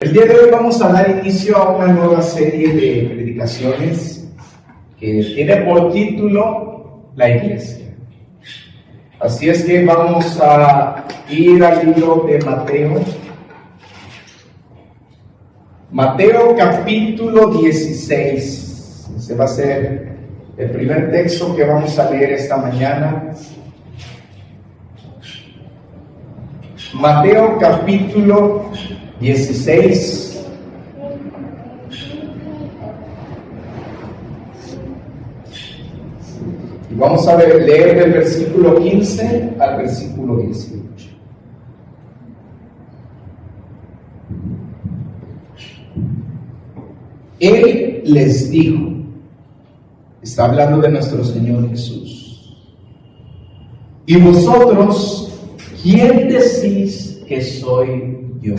El día de hoy vamos a dar inicio a una nueva serie de predicaciones que tiene por título La Iglesia. Así es que vamos a ir al libro de Mateo. Mateo capítulo 16. Ese va a ser el primer texto que vamos a leer esta mañana. Mateo capítulo 16. Y vamos a leer del versículo 15 al versículo 18. Él les dijo, está hablando de nuestro Señor Jesús: ¿y vosotros quién decís que soy yo?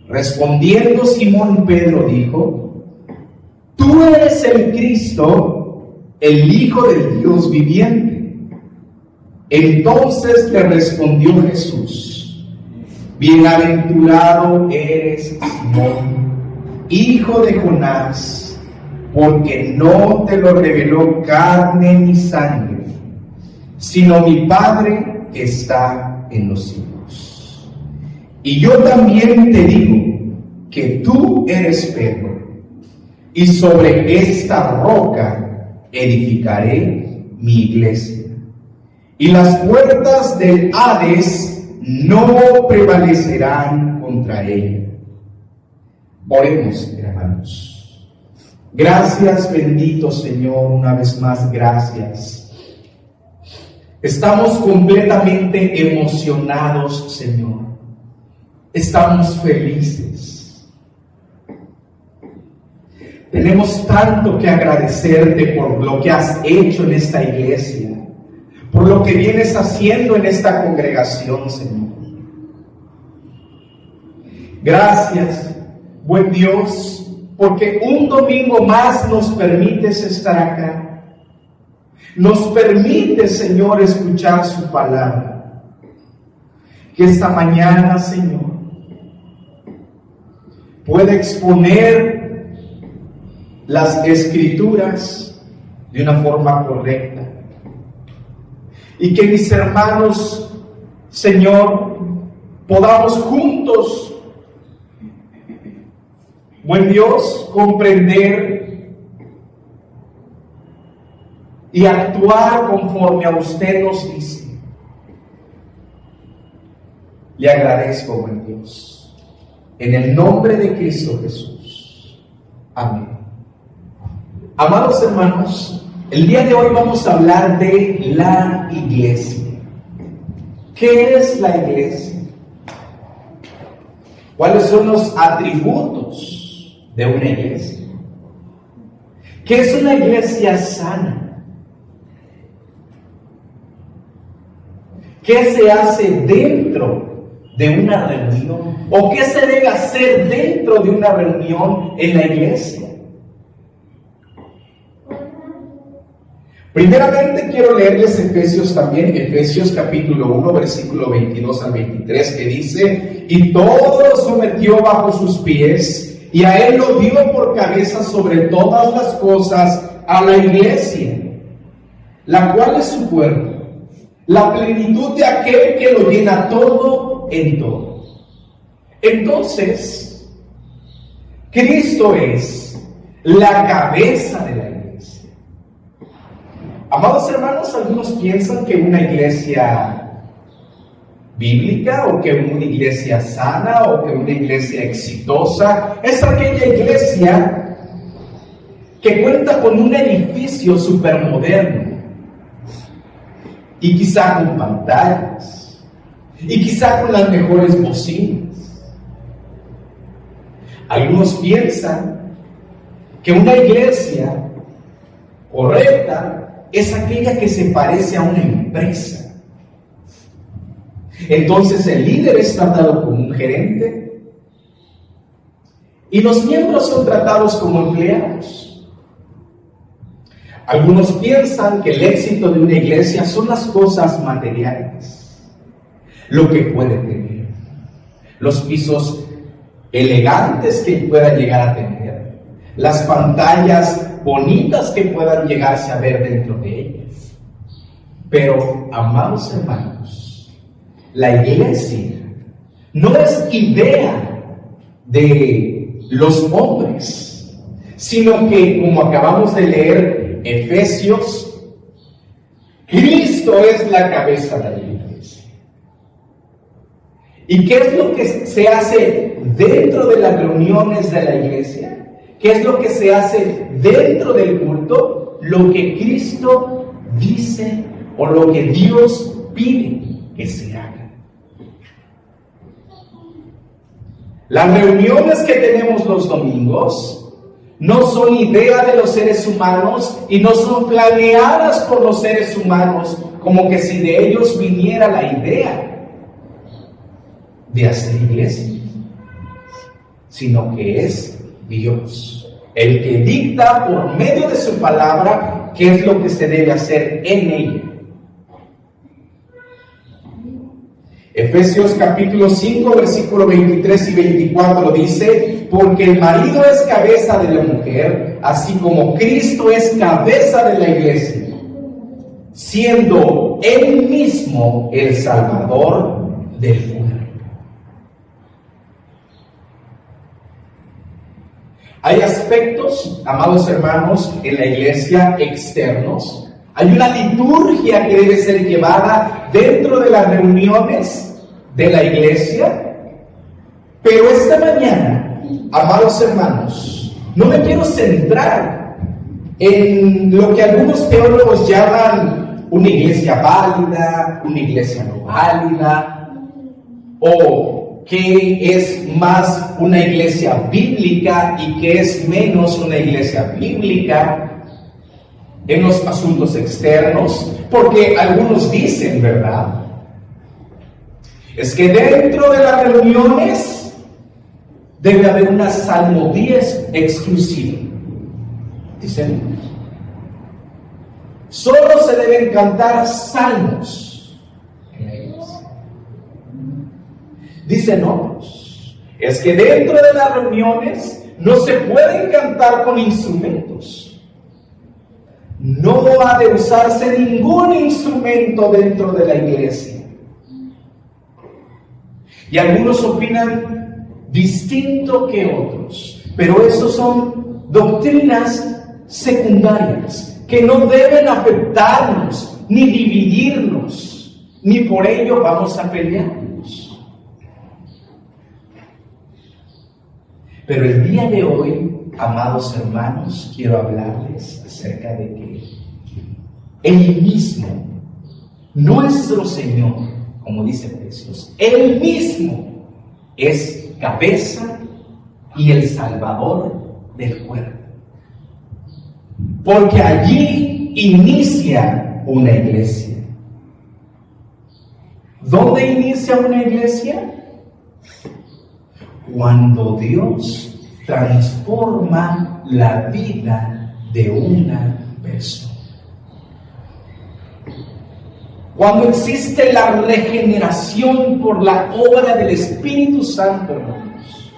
Respondiendo Simón Pedro dijo: tú eres el Cristo, el Hijo del Dios viviente. Entonces le respondió Jesús: bienaventurado eres Simón, hijo de Jonás, porque no te lo reveló carne ni sangre, sino mi Padre que está en los cielos. Y yo también te digo que tú eres Pedro, y sobre esta roca edificaré mi iglesia, y las puertas del Hades no prevalecerán contra ella. Oremos, hermanos. Gracias, bendito Señor, una vez más, gracias. Estamos completamente emocionados, Señor. Estamos felices. Tenemos tanto que agradecerte por lo que has hecho en esta iglesia, por lo que vienes haciendo en esta congregación, Señor. Gracias, buen Dios, porque un domingo más nos permites estar acá. Nos permite, Señor, escuchar su palabra. Que esta mañana, Señor, pueda exponer las Escrituras de una forma correcta. Y que mis hermanos, Señor, podamos juntos, buen Dios, comprender y actuar conforme a usted nos dice. Le agradezco, buen Dios, en el nombre de Cristo Jesús. Amén. Amados hermanos, el día de hoy vamos a hablar de la iglesia. ¿Qué es la iglesia? ¿Cuáles son los atributos de una iglesia? ¿Qué es una iglesia sana? ¿Qué se hace dentro de una reunión? ¿O qué se debe hacer dentro de una reunión en la iglesia? Primeramente quiero leerles Efesios también, Efesios capítulo 1, versículo 22 al 23, que dice: y todo lo sometió bajo sus pies, y a él lo dio por cabeza sobre todas las cosas a la iglesia, la cual es su cuerpo, la plenitud de aquel que lo llena todo en todo. Entonces, Cristo es la cabeza de la iglesia. Amados hermanos, algunos piensan que una iglesia bíblica, o que una iglesia sana, o que una iglesia exitosa es aquella iglesia que cuenta con un edificio supermoderno, y quizá con pantallas, y quizá con las mejores bocinas. Algunos piensan que una iglesia correcta es aquella que se parece a una empresa. Entonces el líder es tratado como un gerente y los miembros son tratados como empleados. Algunos piensan que el éxito de una iglesia son las cosas materiales, lo que puede tener, los pisos elegantes que pueda llegar a tener, las pantallas bonitas que puedan llegarse a ver dentro de ellas. Pero, amados hermanos, la iglesia no es idea de los hombres, sino que, como acabamos de leer Efesios, Cristo es la cabeza de la iglesia. ¿Y qué es lo que se hace dentro de las reuniones de la iglesia? ¿Qué es lo que se hace dentro del culto? Lo que Cristo dice o lo que Dios pide que se haga. Las reuniones que tenemos los domingos no son idea de los seres humanos y no son planeadas por los seres humanos, como que si de ellos viniera la idea de hacer iglesia, sino que es Dios el que dicta por medio de su palabra qué es lo que se debe hacer en ella. Efesios capítulo 5, versículo 23 y 24 dice: porque el marido es cabeza de la mujer, así como Cristo es cabeza de la iglesia, siendo Él mismo el Salvador del cuerpo. Hay aspectos, amados hermanos, en la iglesia externos. Hay una liturgia que debe ser llevada dentro de las reuniones de la iglesia. Pero esta mañana, amados hermanos, no me quiero centrar en lo que algunos teólogos llaman una iglesia válida, una iglesia no válida, o que es más una iglesia bíblica y que es menos una iglesia bíblica en los asuntos externos, porque algunos dicen, ¿verdad?, es que dentro de las reuniones debe haber una salmodía exclusiva. Dicen, solo se deben cantar salmos en la iglesia. Dicen otros, es que dentro de las reuniones no se pueden cantar con instrumentos. No ha de usarse ningún instrumento dentro de la iglesia. Y algunos opinan distinto que otros, pero esos son doctrinas secundarias que no deben afectarnos, ni dividirnos, ni por ello vamos a pelearnos. Pero el día de hoy, amados hermanos, quiero hablarles acerca de que Él mismo, nuestro Señor, como dice Efesios, Él mismo es cabeza y el Salvador del cuerpo. Porque allí inicia una iglesia. ¿Dónde inicia una iglesia? Cuando Dios transforma la vida de una persona. Cuando existe la regeneración por la obra del Espíritu Santo, hermanos,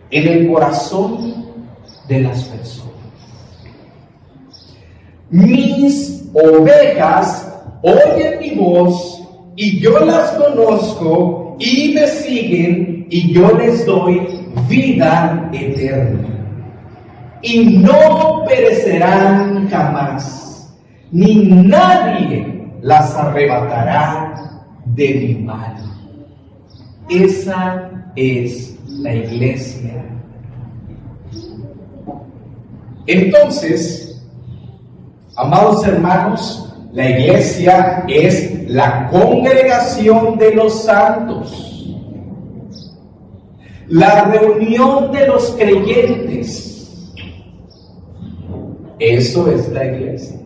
en el corazón de las personas. Mis ovejas oyen mi voz y yo las conozco y me siguen y yo les doy vida eterna. Y no perecerán jamás, ni nadie las arrebatará de mi mano. Esa es la iglesia. Entonces, amados hermanos, la iglesia es la congregación de los santos, la reunión de los creyentes. Eso es la iglesia.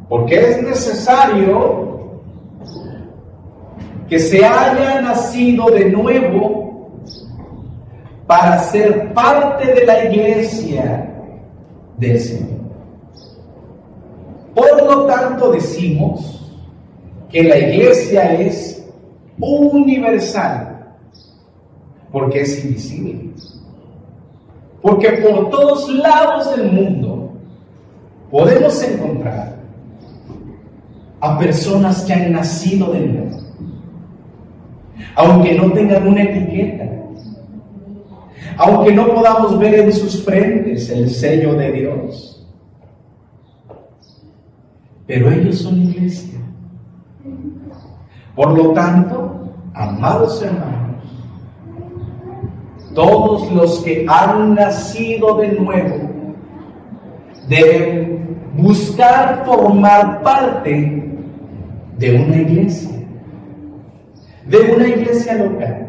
Porque es necesario que se haya nacido de nuevo para ser parte de la iglesia del Señor. Por lo tanto, decimos que la iglesia es universal. porque es invisible. Porque por todos lados del mundo podemos encontrar a personas que han nacido de nuevo, aunque no tengan una etiqueta, aunque no podamos ver en sus frentes el sello de Dios, pero ellos son iglesia. Por lo tanto, amados hermanos, todos los que han nacido de nuevo deben buscar formar parte de una iglesia local.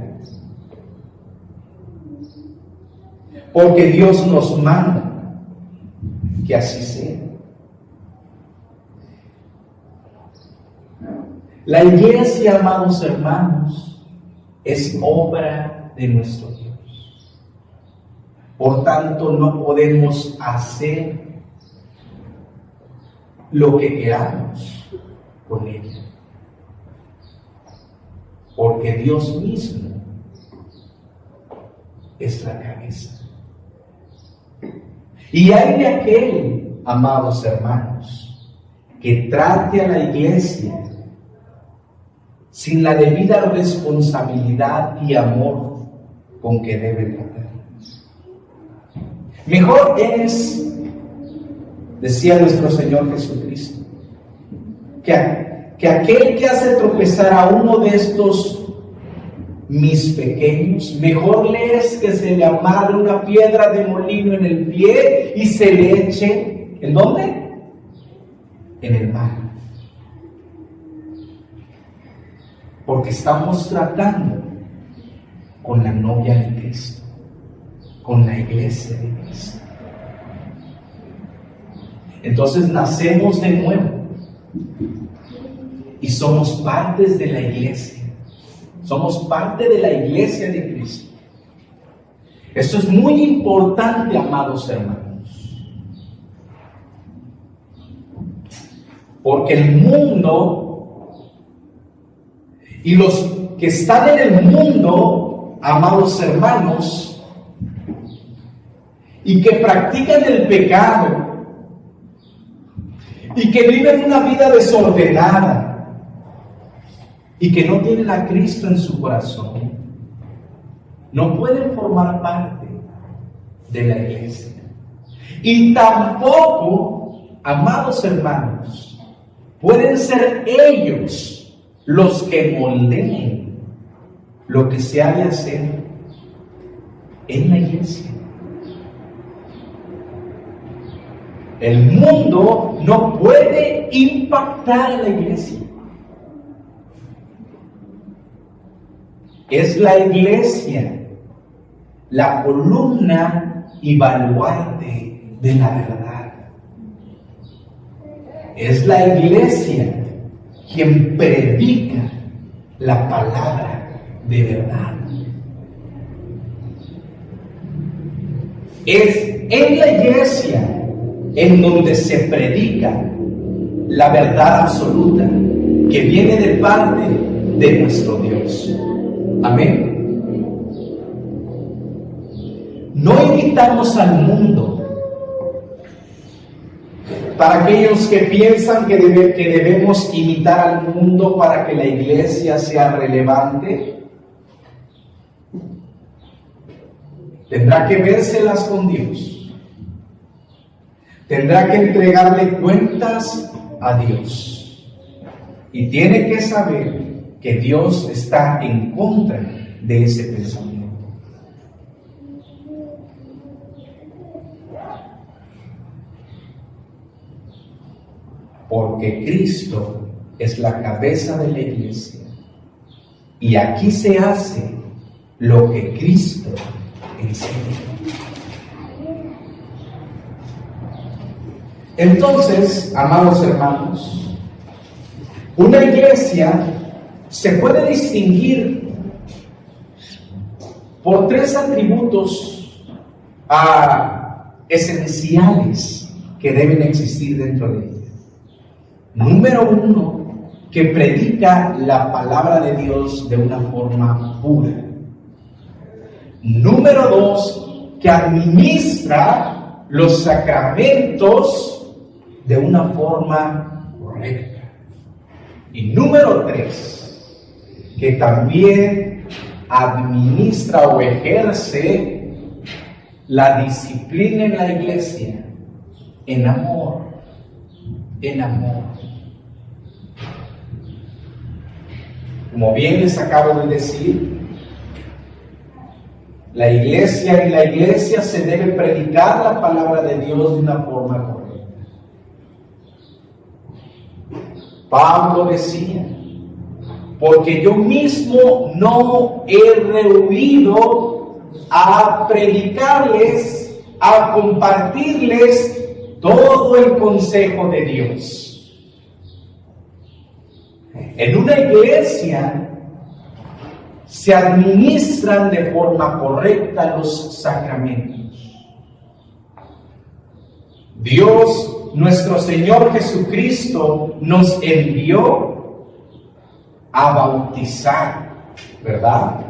Porque Dios nos manda que así sea. La iglesia, amados hermanos, es obra de nuestro Dios. Por tanto, no podemos hacer lo que queramos con ella. Porque Dios mismo es la cabeza. Y hay de aquel, amados hermanos, que trate a la iglesia sin la debida responsabilidad y amor con que debe tratar. Mejor es, decía nuestro Señor Jesucristo, que aquel que hace tropezar a uno de estos mis pequeños, mejor le es que se le amarre una piedra de molino en el pie y se le eche, ¿en dónde? En el mar. Porque estamos tratando con la novia de Cristo, con la iglesia de Cristo. Entonces nacemos de nuevo y somos partes de la iglesia. Somos parte de la iglesia de Cristo. Esto es muy importante, amados hermanos. Porque el mundo y los que están en el mundo, amados hermanos, y que practican el pecado, y que viven una vida desordenada, y que no tienen a Cristo en su corazón, no pueden formar parte de la iglesia. Y tampoco, amados hermanos, pueden ser ellos los que moldeen lo que se ha de hacer en la iglesia. El mundo no puede impactar a la iglesia. Es la iglesia la columna y baluarte de la verdad. Es la iglesia quien predica la palabra de verdad. Es en la iglesia en donde se predica la verdad absoluta que viene de parte de nuestro Dios. Amén. No invitamos al mundo. Para aquellos que piensan que debemos imitar al mundo para que la iglesia sea relevante, tendrá que vérselas con Dios. Tendrá que entregarle cuentas a Dios. Y tiene que saber que Dios está en contra de ese pensamiento. Porque Cristo es la cabeza de la iglesia. Y aquí se hace lo que Cristo enseña. Entonces, amados hermanos, una iglesia se puede distinguir por tres atributos esenciales que deben existir dentro de ella. Número uno, que predica la palabra de Dios de una forma pura. Número 2, que administra los sacramentos de una forma correcta. Y número 3, que también administra o ejerce la disciplina en la iglesia en amor, en amor. Como bien les acabo de decir, en la iglesia se debe predicar la palabra de Dios de una forma correcta. Pablo decía, porque yo mismo no he rehuido a predicarles, a compartirles todo el consejo de Dios. En una iglesia se administran de forma correcta los sacramentos. Dios, nuestro Señor Jesucristo, nos envió a bautizar, ¿verdad?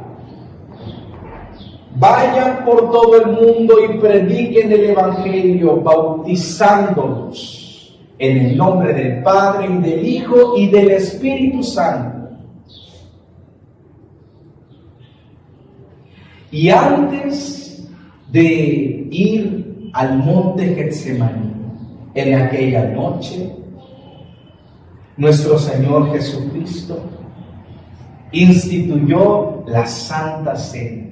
Vayan por todo el mundo y prediquen el Evangelio, bautizándolos en el nombre del Padre y del Hijo y del Espíritu Santo. Y antes de ir al monte Getsemaní, en aquella noche, nuestro Señor Jesucristo instituyó la Santa Cena.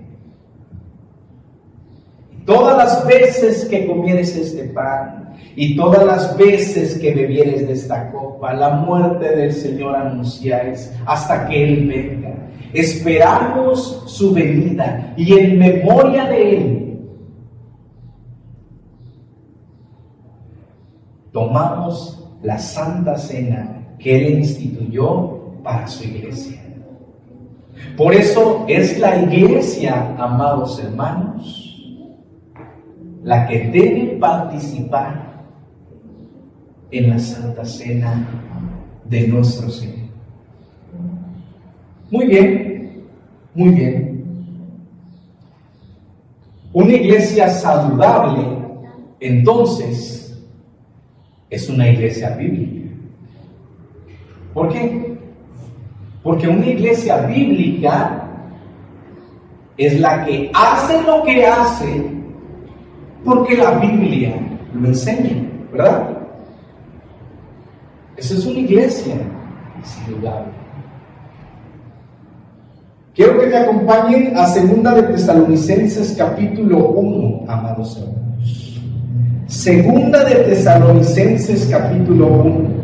Todas las veces que comieres este pan y todas las veces que bebieres de esta copa, la muerte del Señor anunciáis hasta que Él venga. Esperamos su venida y en memoria de Él tomamos la Santa Cena que Él instituyó para su iglesia. Por eso es la iglesia, amados hermanos, la que debe participar en la Santa Cena de nuestro Señor. Muy bien, muy bien. Una iglesia saludable, entonces, es una iglesia bíblica. ¿Por qué? Porque una iglesia bíblica es la que hace lo que hace porque la Biblia lo enseña, ¿verdad? Esa es una iglesia saludable. Quiero que me acompañen a 2 de Tesalonicenses capítulo 1, amados hermanos. 2 de Tesalonicenses capítulo 1.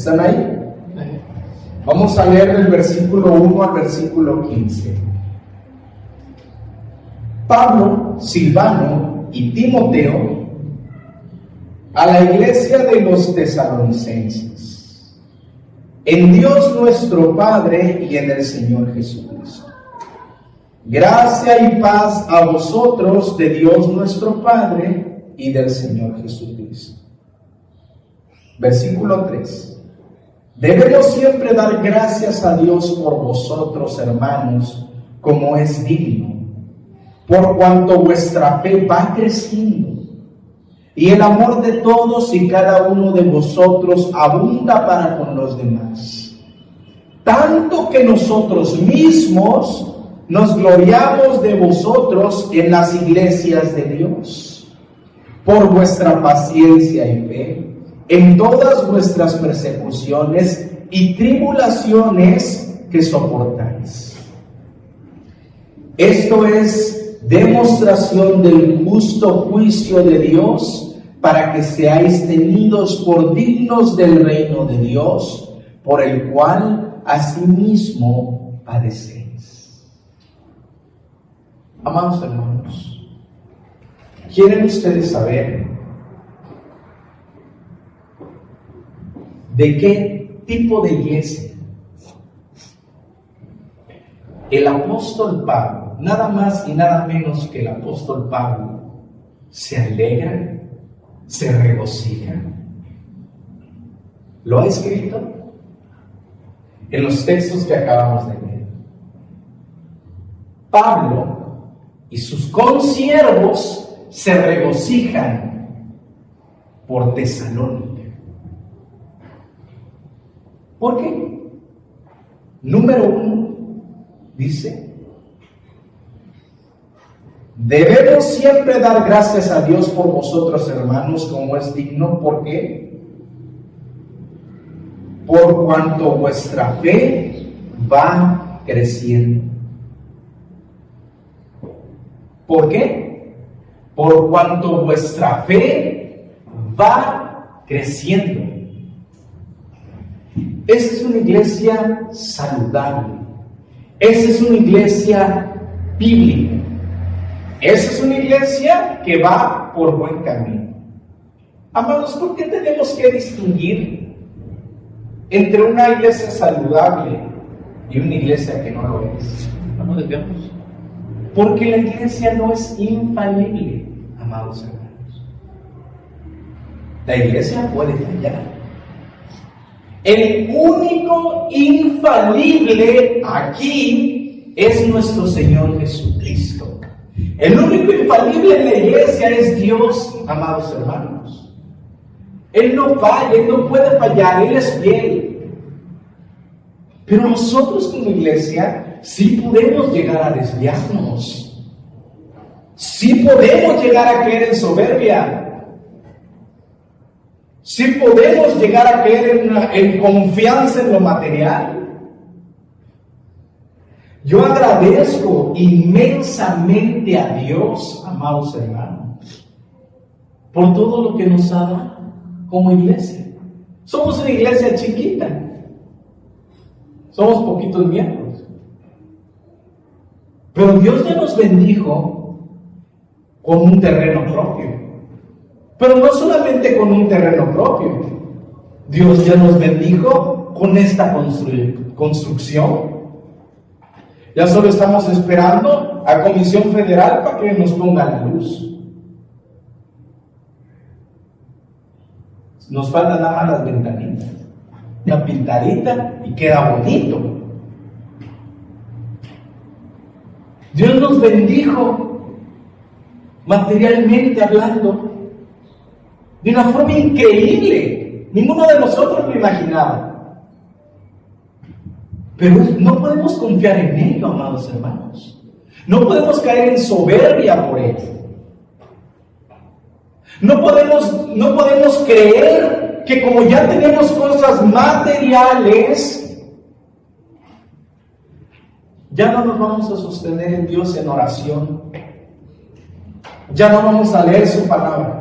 ¿Están ahí? Vamos a leer del versículo 1 al versículo 15. Pablo, Silvano y Timoteo a la iglesia de los tesalonicenses, en Dios nuestro Padre y en el Señor Jesucristo. Gracia y paz a vosotros de Dios nuestro Padre y del Señor Jesucristo. Versículo 3. Debemos siempre dar gracias a Dios por vosotros, hermanos, como es digno, por cuanto vuestra fe va creciendo, y el amor de todos y cada uno de vosotros abunda para con los demás, tanto que nosotros mismos nos gloriamos de vosotros en las iglesias de Dios, por vuestra paciencia y fe, en todas vuestras persecuciones y tribulaciones que soportáis. Esto es demostración del justo juicio de Dios, para que seáis tenidos por dignos del reino de Dios, por el cual asimismo padecéis. Amados hermanos, ¿quieren ustedes saber de qué tipo de iglesia el apóstol Pablo, nada más y nada menos que el apóstol Pablo, se alegra se regocijan. ¿Lo ha escrito? En los textos que acabamos de leer. Pablo y sus consiervos se regocijan por Tesalónica. ¿Por qué? Número 1, dice: debemos siempre dar gracias a Dios por vosotros, hermanos, como es digno. ¿Por qué? Por cuanto vuestra fe va creciendo. ¿Por qué? Por cuanto vuestra fe va creciendo. Esa es una iglesia saludable. Esa es una iglesia bíblica. Esa es una iglesia que va por buen camino. Amados, ¿por qué tenemos que distinguir entre una iglesia saludable y una iglesia que no lo es? No desviamos. Porque la iglesia no es infalible, amados hermanos. La iglesia puede fallar. El único infalible aquí es nuestro Señor Jesucristo. El único infalible en la iglesia es Dios, amados hermanos. Él no falla, Él no puede fallar, Él es fiel. Pero nosotros como iglesia sí podemos llegar a desviarnos. Sí podemos llegar a caer en soberbia. Sí podemos llegar a caer en confianza en lo material. Yo agradezco inmensamente a Dios, amados hermanos, por todo lo que nos ha dado como iglesia. Somos una iglesia chiquita. Somos poquitos miembros. Pero Dios ya nos bendijo con un terreno propio. Pero no solamente con un terreno propio. Dios ya nos bendijo con esta construcción. Ya solo estamos esperando a Comisión Federal para que nos ponga la luz. Nos faltan nada más las ventanitas. Una pintadita y queda bonito. Dios nos bendijo materialmente hablando de una forma increíble. Ninguno de nosotros lo imaginaba. Pero no podemos confiar en ello, amados hermanos. No podemos caer en soberbia por ello. No podemos creer que como ya tenemos cosas materiales, ya no nos vamos a sostener en Dios en oración. Ya no vamos a leer su palabra.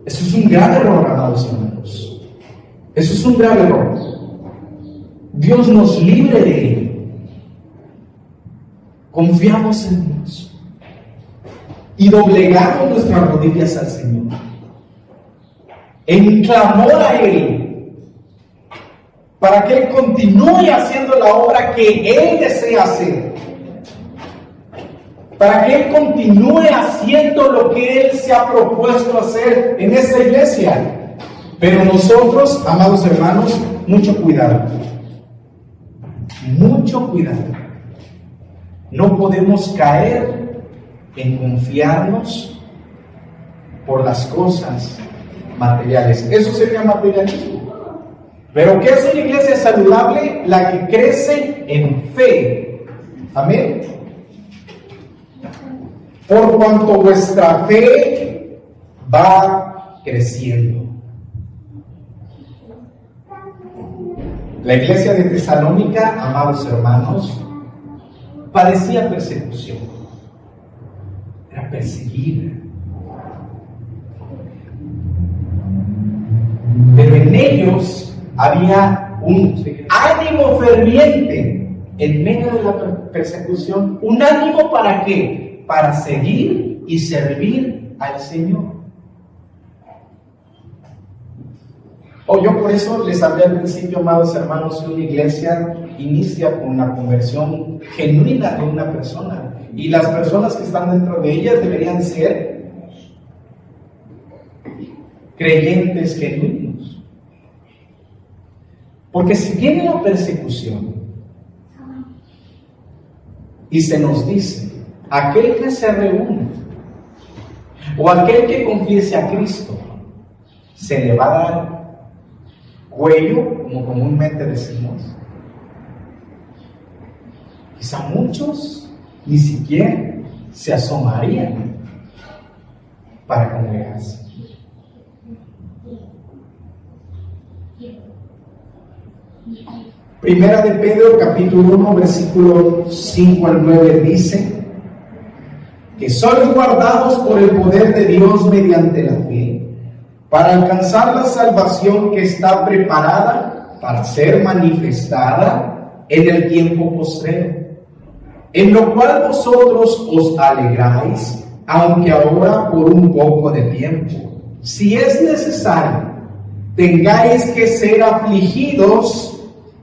Eso es un gran error, amados hermanos. Eso es un gran error. Dios nos libre de ello. Confiamos en Dios y doblegamos nuestras rodillas al Señor en clamor a Él para que Él continúe haciendo la obra que Él desea hacer, para que Él continúe haciendo lo que Él se ha propuesto hacer en esta iglesia. Pero nosotros, amados hermanos, mucho cuidado. Mucho cuidado. No podemos caer en confiarnos por las cosas materiales. Eso sería materialismo. Pero ¿qué es una iglesia saludable? La que crece en fe. Amén. Por cuanto vuestra fe va creciendo. La iglesia de Tesalónica, amados hermanos, padecía persecución. Era perseguida. Pero en ellos había un ánimo ferviente en medio de la persecución. ¿Un ánimo para qué? Para seguir y servir al Señor. Yo por eso les hablé al principio, amados hermanos, que una iglesia inicia con la conversión genuina de una persona. Y las personas que están dentro de ellas deberían ser creyentes genuinos. Porque si viene la persecución y se nos dice, aquel que se reúne o aquel que confiese a Cristo, se le va a dar cuello, como comúnmente decimos. Quizá muchos ni siquiera se asomarían para congregarse. Primera de Pedro, capítulo 1, versículo 5 al 9 dice que sois guardados por el poder de Dios mediante la fe, para alcanzar la salvación que está preparada para ser manifestada en el tiempo postrero, en lo cual vosotros os alegráis, aunque ahora por un poco de tiempo, si es necesario, tengáis que ser afligidos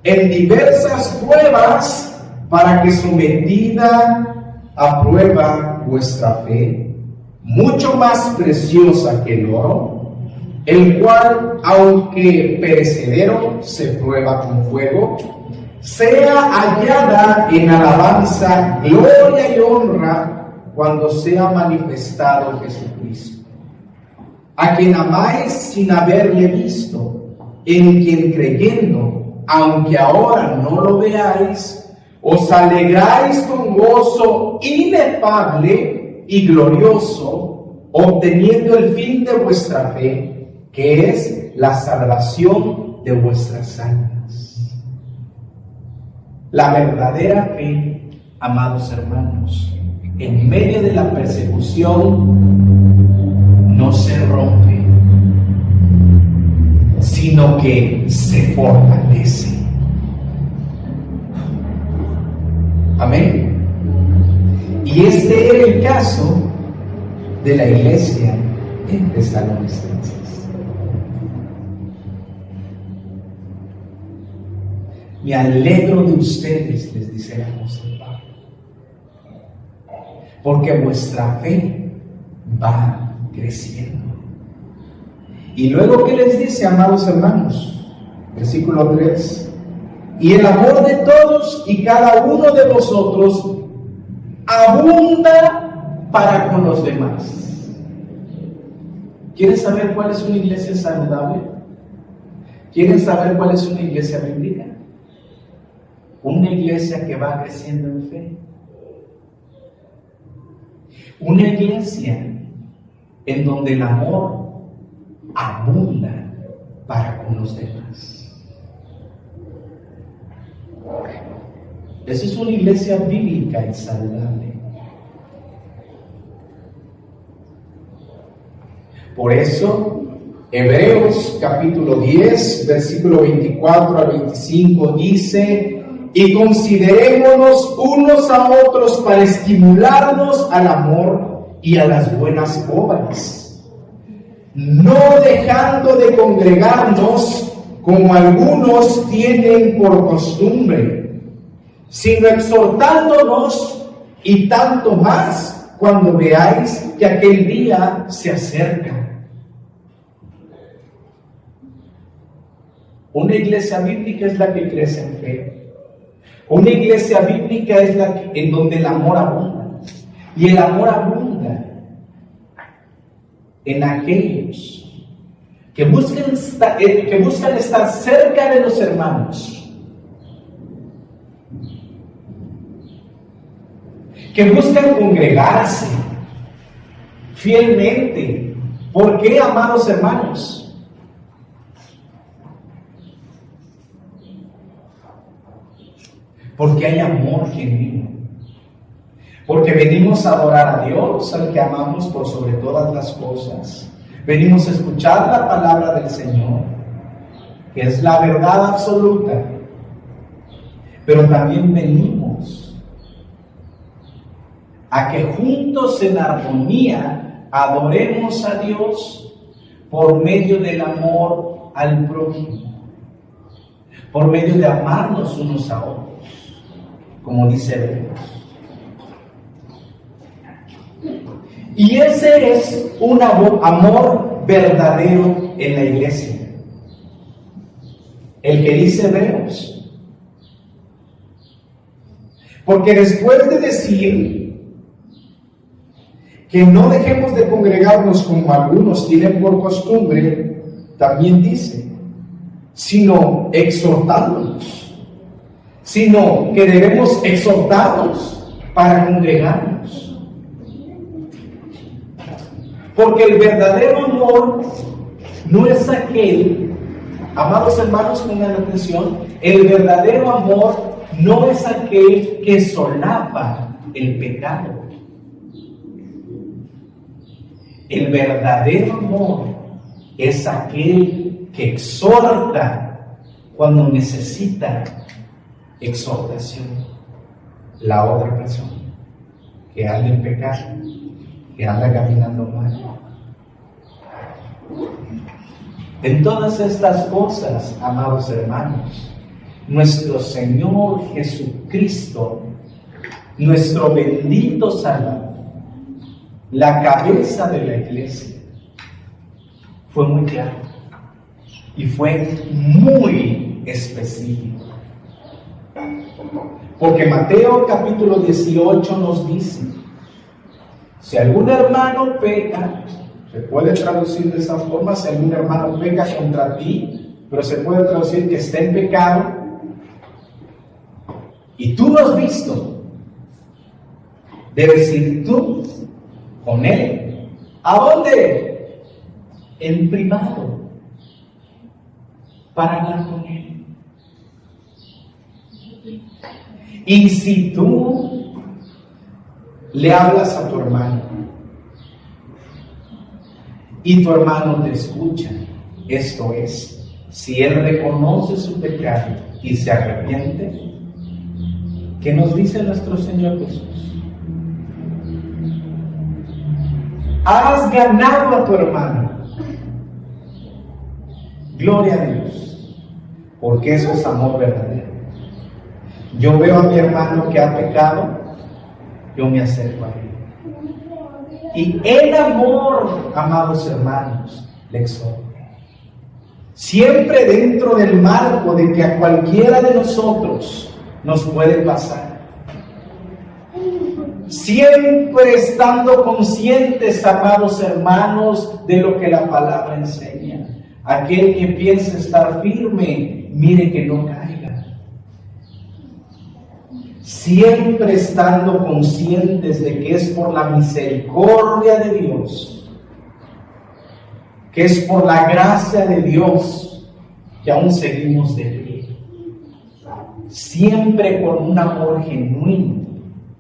en diversas pruebas, para que sometida a prueba vuestra fe, mucho más preciosa que el oro, el cual, aunque perecedero, se prueba con fuego, sea hallada en alabanza, gloria y honra cuando sea manifestado Jesucristo, a quien amáis sin haberle visto, en quien creyendo, aunque ahora no lo veáis, os alegráis con gozo inefable y glorioso, obteniendo el fin de vuestra fe, que es la salvación de vuestras almas. La verdadera fe, amados hermanos, en medio de la persecución, no se rompe, sino que se fortalece. Amén. Y este era el caso de la iglesia en Tesalonicenses. Me alegro de ustedes, les dice el apóstol Pablo, porque vuestra fe va creciendo. Y luego, ¿qué les dice, amados hermanos? Versículo 3. Y el amor de todos y cada uno de vosotros abunda para con los demás. ¿Quieren saber cuál es una iglesia saludable? ¿Quieren saber cuál es una iglesia bíblica? Una iglesia que va creciendo en fe. Una iglesia en donde el amor abunda para con los demás. Esa es una iglesia bíblica y saludable. Por eso, Hebreos capítulo 10, versículo 24 al 25 dice: y considerémonos unos a otros para estimularnos al amor y a las buenas obras, no dejando de congregarnos como algunos tienen por costumbre, sino exhortándonos, y tanto más cuando veáis que aquel día se acerca. Una iglesia bíblica es la que crece en fe. Una iglesia bíblica es la que, en donde el amor abunda. Y el amor abunda en aquellos que buscan estar cerca de los hermanos, que buscan congregarse fielmente. ¿Por qué, amados hermanos? Porque hay amor genuino. Porque venimos a adorar a Dios, al que amamos por sobre todas las cosas. Venimos a escuchar la palabra del Señor, que es la verdad absoluta. Pero también venimos a que juntos en armonía adoremos a Dios por medio del amor al prójimo, por medio de amarnos unos a otros, como dice Hebreos. Y ese es un amor verdadero en la iglesia? El que dice Hebreos. Porque después de decir que no dejemos de congregarnos como algunos tienen por costumbre, también dice, sino exhortándonos, sino que debemos exhortarnos para congregarnos. Porque el verdadero amor no es aquel, amados hermanos, pongan atención, el verdadero amor no es aquel que solapa el pecado. El verdadero amor es aquel que exhorta cuando necesita exhortación la otra persona que anda en pecado, que anda caminando mal. En todas estas cosas, amados hermanos, nuestro Señor Jesucristo, nuestro bendito Salvador, la cabeza de la iglesia, fue muy claro y fue muy específico. Porque Mateo capítulo 18 nos dice, si algún hermano peca, se puede traducir de esa forma, si algún hermano peca contra ti, pero se puede traducir que está en pecado, y tú lo has visto, debes ir tú con él. ¿A dónde? En privado, para hablar con él. Y si tú le hablas a tu hermano y tu hermano te escucha, esto es, si él reconoce su pecado y se arrepiente, ¿qué nos dice nuestro Señor Jesús? Has ganado a tu hermano. Gloria a Dios, porque eso es amor verdadero. Yo veo a mi hermano que ha pecado, yo me acerco a él. Y en amor, amados hermanos, le exhorto. Siempre dentro del marco de que a cualquiera de nosotros nos puede pasar. Siempre estando conscientes, amados hermanos, de lo que la palabra enseña. Aquel que piensa estar firme, mire que no caiga. Siempre estando conscientes de que es por la misericordia de Dios, que es por la gracia de Dios que aún seguimos de pie. Siempre con un amor genuino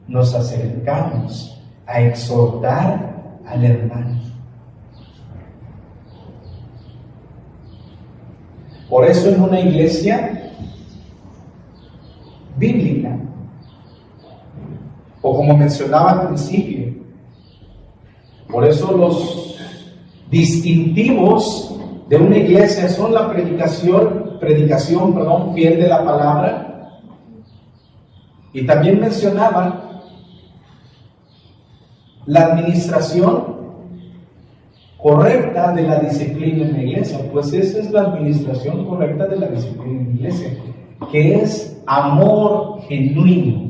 nos acercamos a exhortar al hermano. Por eso en una iglesia bíblica, o como mencionaba al principio, por eso los distintivos de una iglesia son la predicación fiel de la palabra, y también mencionaba la administración correcta de la disciplina en la iglesia. Pues esa es la administración correcta de la disciplina en la iglesia, que es amor genuino,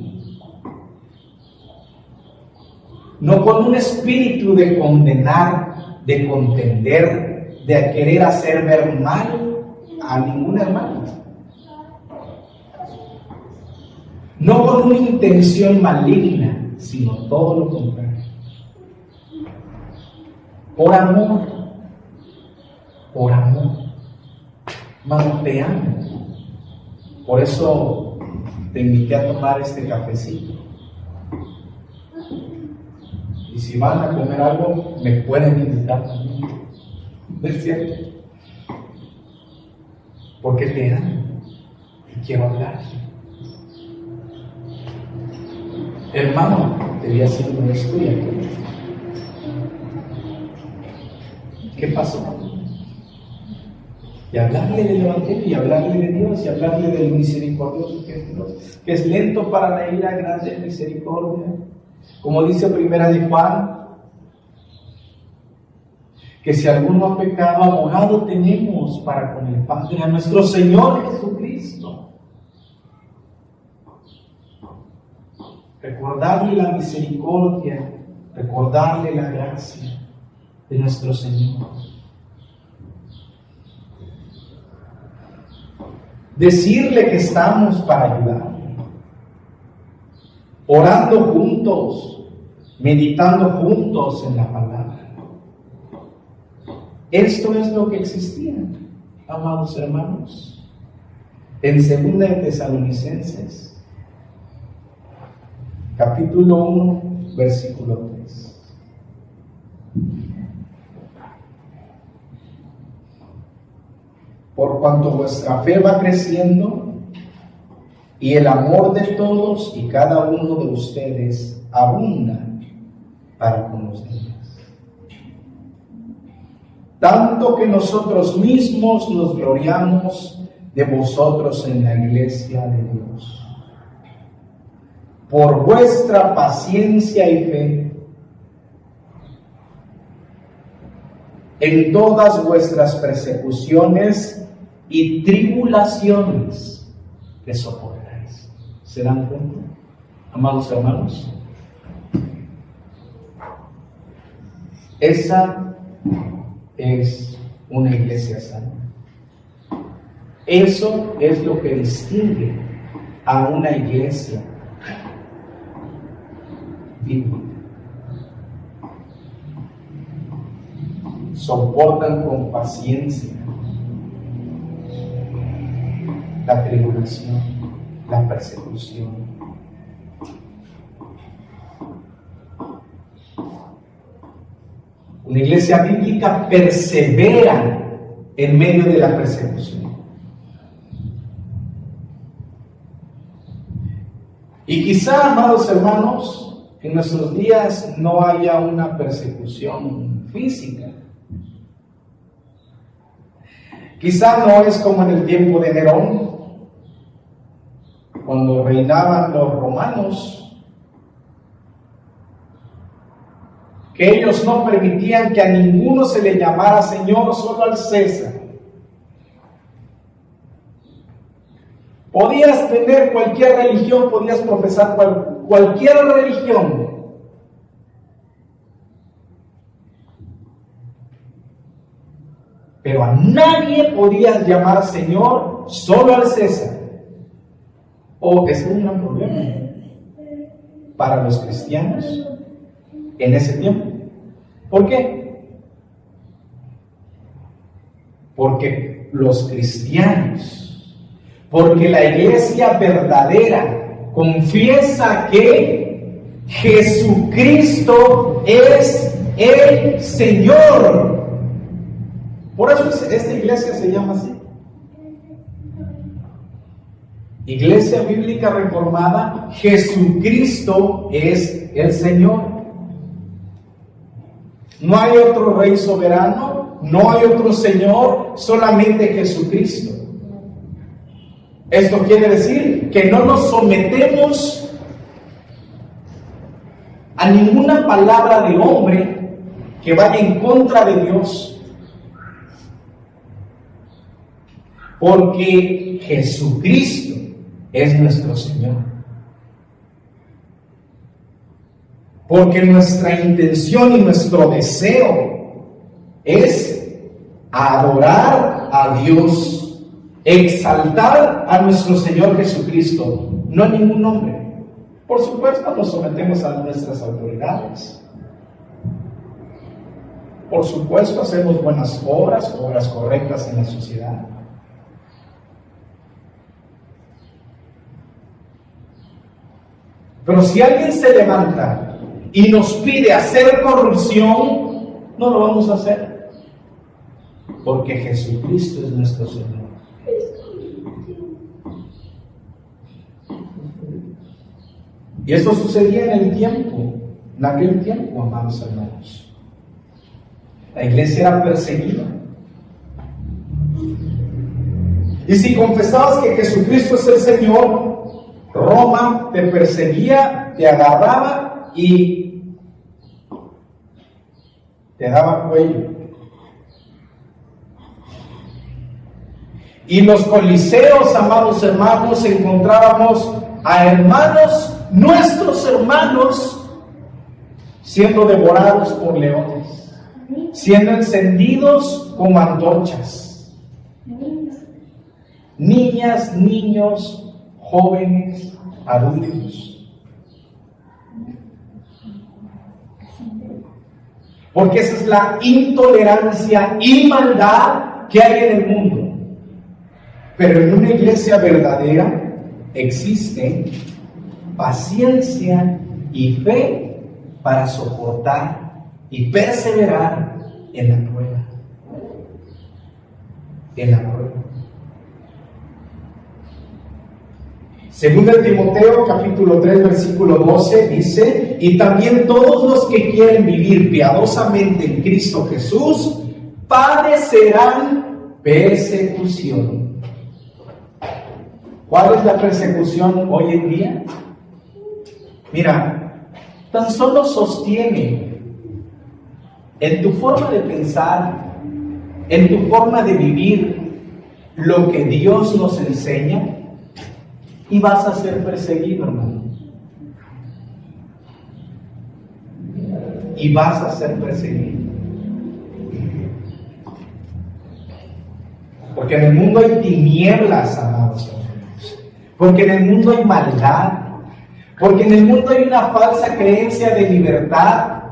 no con un espíritu de condenar, de contender, de querer hacer ver mal a ningún hermano, no con una intención maligna, sino todo lo contrario. Por amor, mano, te amo. Por eso te invité a tomar este cafecito. Y si van a comer algo, me pueden invitar también. ¿No es cierto? Porque te amo y quiero hablar. Hermano, te voy haciendo esto y aquello. ¿Qué pasó? Y hablarle del Evangelio, y hablarle de Dios, y hablarle del misericordioso que es Dios, que es lento para la ira, grande en misericordia. Como dice Primera de Juan, que si alguno ha pecado, abogado tenemos para con el Padre, a nuestro Señor Jesucristo. Recordarle la misericordia, recordarle la gracia de nuestro Señor. Decirle que estamos para ayudarle, orando juntos, meditando juntos en la palabra. Esto es lo que existía, amados hermanos, en 2 de Tesalonicenses, capítulo 1, versículo 3. Por cuanto vuestra fe va creciendo y el amor de todos y cada uno de ustedes abunda para con los demás, tanto que nosotros mismos nos gloriamos de vosotros en la iglesia de Dios, por vuestra paciencia y fe en todas vuestras persecuciones y tribulaciones que soportáis. ¿Se dan cuenta, amados hermanos? Esa es una iglesia sana. Eso es lo que distingue a una iglesia bíblica. Soportan con paciencia la tribulación, la persecución. Una iglesia bíblica persevera en medio de la persecución. Y quizá, amados hermanos, en nuestros días no haya una persecución física. Quizá no es como en el tiempo de Nerón, cuando reinaban los romanos, que ellos no permitían que a ninguno se le llamara Señor, solo al César. Podías tener cualquier religión, podías profesar cualquier religión, pero a nadie podías llamar Señor, solo al César. Es un gran problema para los cristianos en ese tiempo. ¿Por qué? Porque los cristianos, porque la iglesia verdadera confiesa que Jesucristo es el Señor. Por eso esta iglesia se llama así. Iglesia Bíblica Reformada, Jesucristo es el Señor. No hay otro Rey soberano, no hay otro Señor, solamente Jesucristo. Esto quiere decir que no nos sometemos a ninguna palabra de hombre que vaya en contra de Dios. Porque Jesucristo es nuestro Señor. Porque nuestra intención y nuestro deseo es adorar a Dios, exaltar a nuestro Señor Jesucristo, no a ningún hombre. Por supuesto, nos sometemos a nuestras autoridades. Por supuesto, hacemos buenas obras, obras correctas en la sociedad. Pero si alguien se levanta y nos pide hacer corrupción, no lo vamos a hacer. Porque Jesucristo es nuestro Señor. Y esto sucedía en aquel tiempo, amados hermanos. La iglesia era perseguida. Y si confesabas que Jesucristo es el Señor, Roma te perseguía, te agarraba y te daba cuello. Y en los coliseos, amados hermanos, encontrábamos a hermanos, nuestros hermanos, siendo devorados por leones, siendo encendidos como antorchas. Niñas, niños, jóvenes, adultos. Porque esa es la intolerancia y maldad que hay en el mundo. Pero en una iglesia verdadera existe paciencia y fe para soportar y perseverar en la prueba. En la prueba. Según el Timoteo capítulo 3 versículo 12 dice: y también todos los que quieren vivir piadosamente en Cristo Jesús padecerán persecución. ¿Cuál es la persecución hoy en día? Mira, tan solo sostiene en tu forma de pensar, en tu forma de vivir lo que Dios nos enseña, y vas a ser perseguido, hermano. Y vas a ser perseguido. Porque en el mundo hay tinieblas, amados hermanos. Porque en el mundo hay maldad. Porque en el mundo hay una falsa creencia de libertad.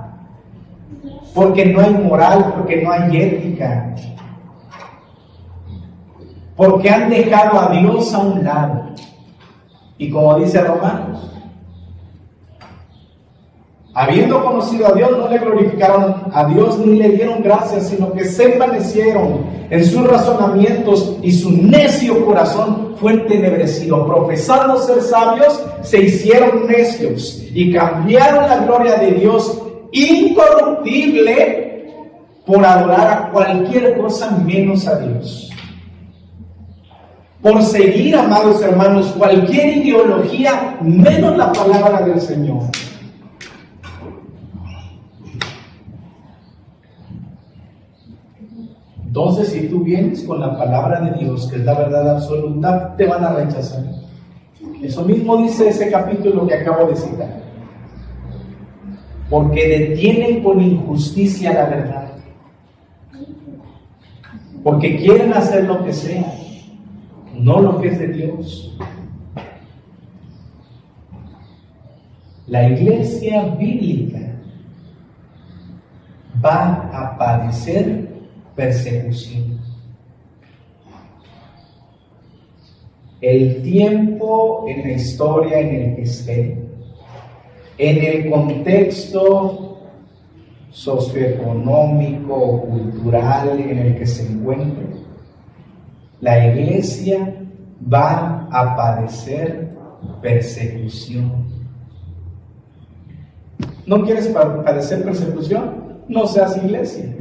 Porque no hay moral, porque no hay ética. Porque han dejado a Dios a un lado. Y como dice Romanos, habiendo conocido a Dios, no le glorificaron a Dios ni le dieron gracias, sino que se envanecieron en sus razonamientos y su necio corazón fue entenebrecido. Profesando ser sabios, se hicieron necios y cambiaron la gloria de Dios incorruptible por adorar a cualquier cosa menos a Dios. Por seguir, amados hermanos, cualquier ideología menos la palabra del Señor. Entonces, si tú vienes con la palabra de Dios, que es la verdad absoluta, te van a rechazar. Eso mismo dice ese capítulo que acabo de citar. Porque detienen con injusticia la verdad. Porque quieren hacer lo que sea, no lo que es de Dios. La iglesia bíblica va a padecer persecución. El tiempo en la historia en el que esté, en el contexto socioeconómico, cultural en el que se encuentre, la iglesia va a padecer persecución. ¿No quieres padecer persecución? No seas iglesia.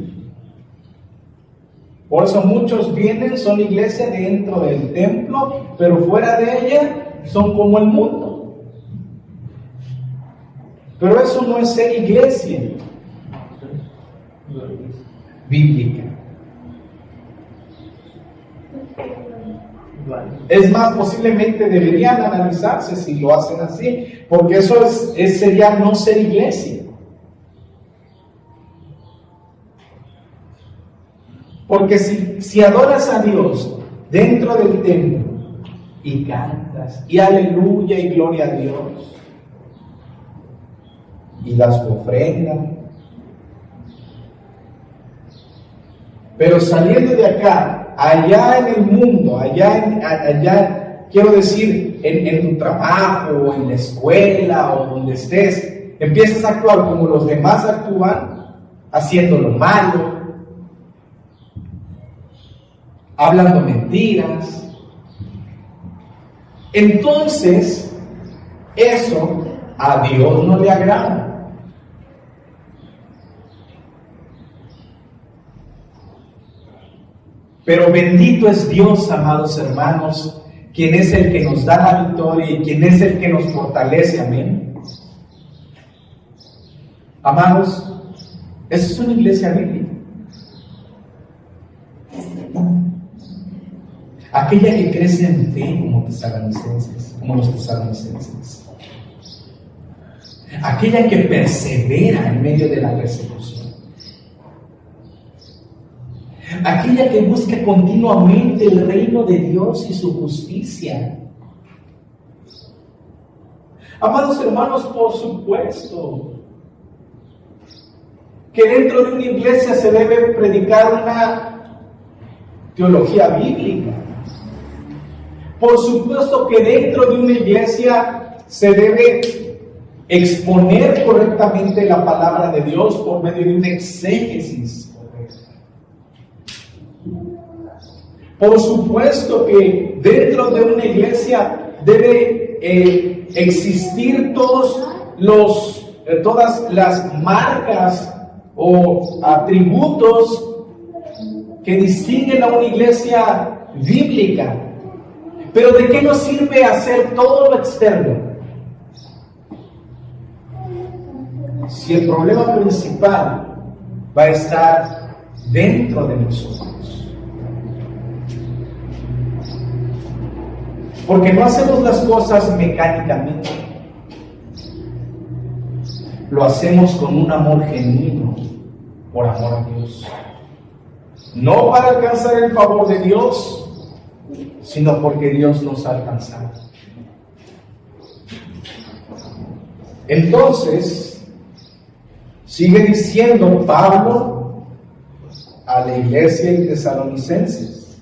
Por eso muchos vienen, son iglesia dentro del templo, pero fuera de ella son como el mundo. Pero eso no es ser iglesia bíblica. Es más, posiblemente deberían analizarse si lo hacen así, porque eso sería no ser iglesia. Porque si adoras a Dios dentro del templo y cantas y aleluya y gloria a Dios y das ofrendas, pero saliendo de acá, allá en el mundo, allá quiero decir, en tu trabajo, o en la escuela, o donde estés, empiezas a actuar como los demás actúan, haciendo lo malo, hablando mentiras, entonces eso a Dios no le agrada. Pero bendito es Dios, amados hermanos, quien es el que nos da la victoria y quien es el que nos fortalece. Amén. Amados, esa es una iglesia bíblica. aquella que crece en fe como los tesalonicenses, aquella que persevera en medio de la persecución, aquella que busca continuamente el reino de Dios y su justicia. Amados hermanos, por supuesto que dentro de una iglesia se debe predicar una teología bíblica. Por supuesto que dentro de una iglesia se debe exponer correctamente la palabra de Dios por medio de un exégesis correcto. Por supuesto que dentro de una iglesia debe existir todas las marcas o atributos que distinguen a una iglesia bíblica. Pero ¿de qué nos sirve hacer todo lo externo si el problema principal va a estar dentro de nosotros? Porque no hacemos las cosas mecánicamente. Lo hacemos con un amor genuino, por amor a Dios. No para alcanzar el favor de Dios, sino porque Dios nos ha alcanzado. Entonces, sigue diciendo Pablo a la iglesia de Tesalonicenses,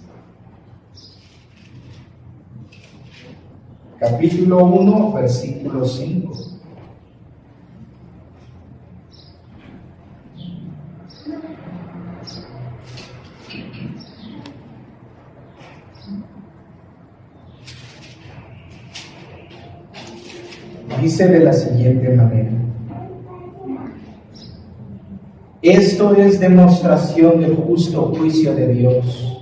capítulo 1, versículo 5. Dice de la siguiente manera: esto es demostración del justo juicio de Dios,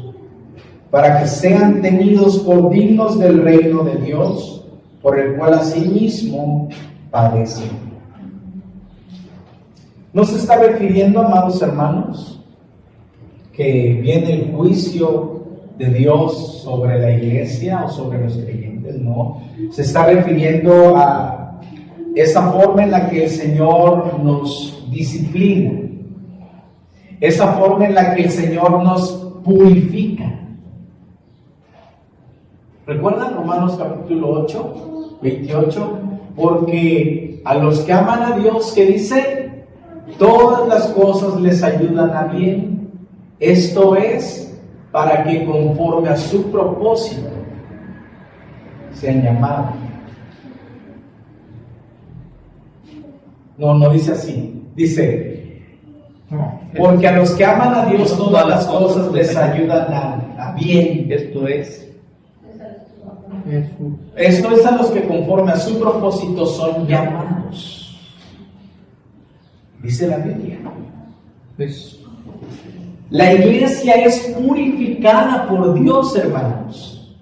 para que sean tenidos por dignos del reino de Dios, por el cual asimismo padecen. ¿No se está refiriendo, amados hermanos, que viene el juicio de Dios sobre la iglesia o sobre los creyentes? No, se está refiriendo a esa forma en la que el Señor nos disciplina, esa forma en la que el Señor nos purifica. ¿Recuerdan Romanos capítulo 8, 28? Porque a los que aman a Dios, ¿qué dice? Todas las cosas les ayudan a bien. Esto es para que conforme a su propósito sean llamados. No dice así. Dice, porque a los que aman a Dios todas las cosas les ayudan a bien. Esto es a los que conforme a su propósito son llamados. Dice la Biblia. La iglesia es purificada por Dios, hermanos.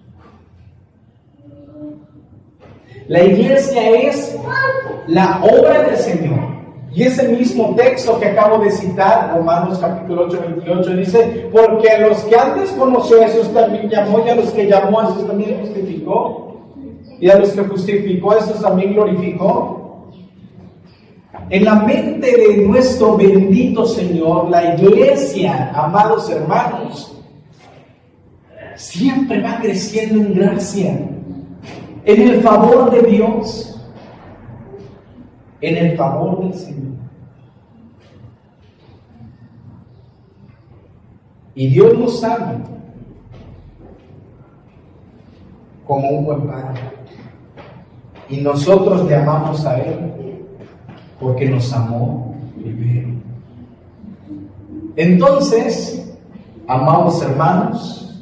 La iglesia es la obra del Señor. Y ese mismo texto que acabo de citar, Romanos capítulo 8, 28, dice: porque a los que antes conoció, a esos también llamó, y a los que llamó, a esos también justificó, y a los que justificó, a esos también glorificó. En la mente de nuestro bendito Señor, la iglesia, amados hermanos, siempre va creciendo en gracia, en el favor de Dios, en el favor del Señor. Y Dios nos ama como un buen Padre. Y nosotros le amamos a Él porque nos amó primero. Entonces, amados hermanos,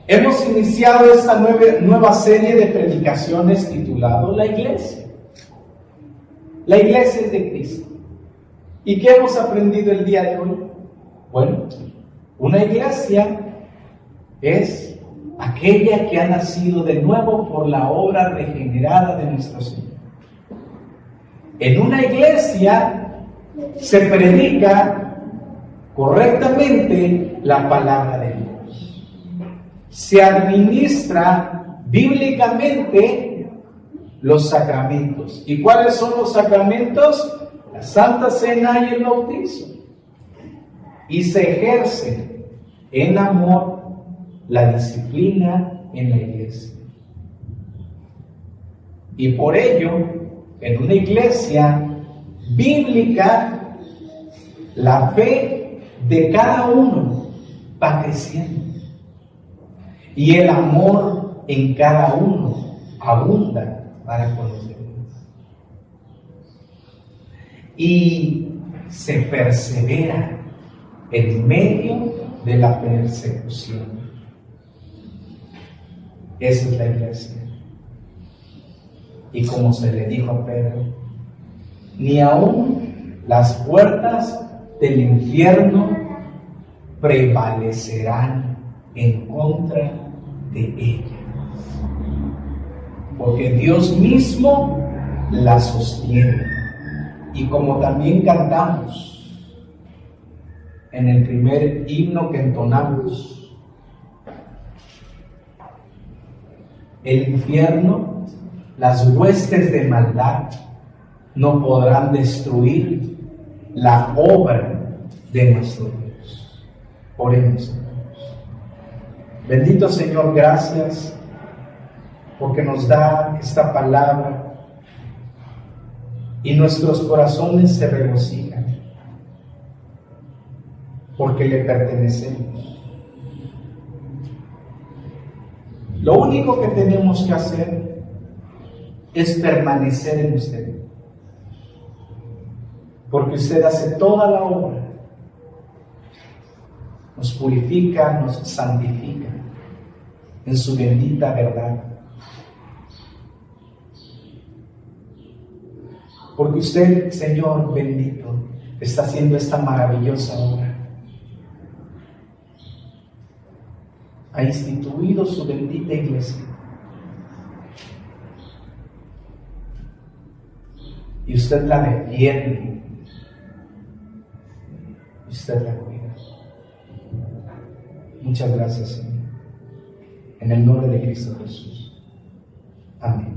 hemos iniciado esta nueva serie de predicaciones titulado La Iglesia. La Iglesia es de Cristo. ¿Y qué hemos aprendido el día de hoy? Bueno, una iglesia es aquella que ha nacido de nuevo por la obra regenerada de nuestro Señor. En una iglesia se predica correctamente la palabra de Dios. se administra bíblicamente los sacramentos. ¿Y cuáles son los sacramentos? La Santa Cena y el bautizo. Y se ejerce en amor la disciplina en la iglesia. Y por ello, en una iglesia bíblica, la fe de cada uno va creciendo. Y el amor en cada uno abunda para con los demás. Y se persevera en medio de la persecución. Esa es la iglesia. Y como se le dijo a Pedro, ni aún las puertas del infierno prevalecerán en contra de ella, porque Dios mismo la sostiene. Y como también cantamos en el primer himno que entonamos, el infierno, las huestes de maldad no podrán destruir la obra de nuestro Dios. Oremos. Bendito Señor, gracias porque nos da esta palabra y nuestros corazones se regocijan porque le pertenecemos. Lo único que tenemos que hacer es permanecer en usted, porque usted hace toda la obra, nos purifica, nos santifica en su bendita verdad. Porque usted, Señor bendito, está haciendo esta maravillosa obra. Ha instituido su bendita iglesia. Y usted la defiende. Y usted la cuida. Muchas gracias, Señor. En el nombre de Cristo Jesús. Amén.